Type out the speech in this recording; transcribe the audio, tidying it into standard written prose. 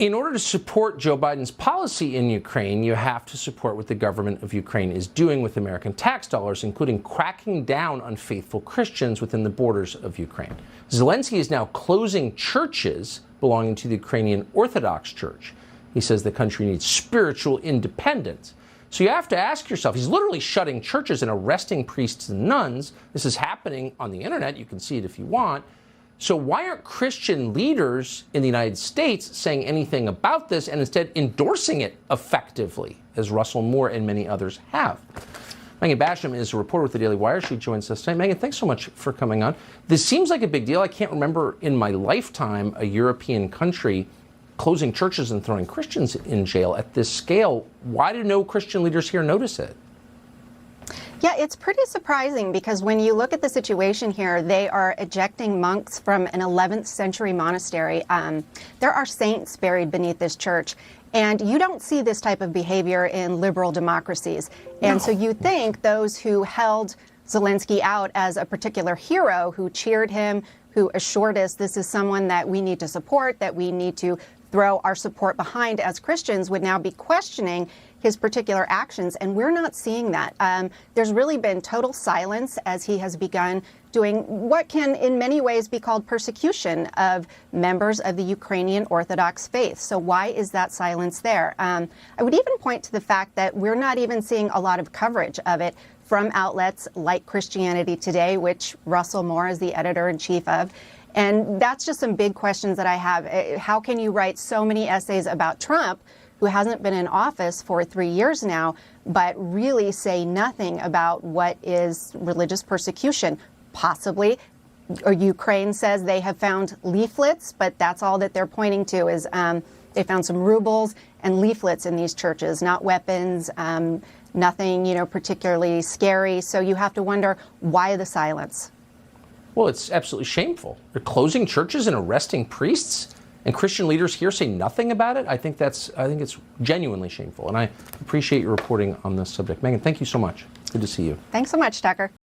In order to support Joe Biden's policy in Ukraine, you have to support what the government of Ukraine is doing with American tax dollars, including cracking down on faithful Christians within the borders of Ukraine. Zelensky is now closing churches belonging to the Ukrainian Orthodox Church. He says the country needs spiritual independence. So you have to ask yourself, he's literally shutting churches and arresting priests and nuns. This is happening on the internet. You can see it if you want. So why aren't Christian leaders in the United States saying anything about this and instead endorsing it effectively, as Russell Moore and many others have? Megan Basham is a reporter with the Daily Wire. She joins us tonight. Megan, thanks so much for coming on. This seems like a big deal. I can't remember in my lifetime a European country closing churches and throwing Christians in jail at this scale. Why do no Christian leaders here notice it? Yeah, it's pretty surprising because when you look at the situation here, they are ejecting monks from an 11th century monastery. There are saints buried beneath this church. And you don't see this type of behavior in liberal democracies. And so you think those who held Zelensky out as a particular hero, who cheered him, who assured us this is someone that we need to support, that we need to throw our support behind as Christians, would now be questioning his particular actions, and we're not seeing that. There's really been total silence as he has begun doing what can in many ways be called persecution of members of the Ukrainian Orthodox faith. So why is that silence there? I would even point to the fact that we're not even seeing a lot of coverage of it from outlets like Christianity Today, which Russell Moore is the editor-in-chief of. And that's just some big questions that I have. How can you write so many essays about Trump, who hasn't been in office for 3 years now, but really say nothing about what is religious persecution? Possibly, or Ukraine says they have found leaflets, but that's all that they're pointing to is they found some rubles and leaflets in these churches, not weapons, nothing, particularly scary. So you have to wonder, why the silence? Well, it's absolutely shameful. They're closing churches and arresting priests, and Christian leaders here say nothing about it. I think it's genuinely shameful, and I appreciate your reporting on this subject. Megan, thank you so much. Good to see you. Thanks so much, Tucker.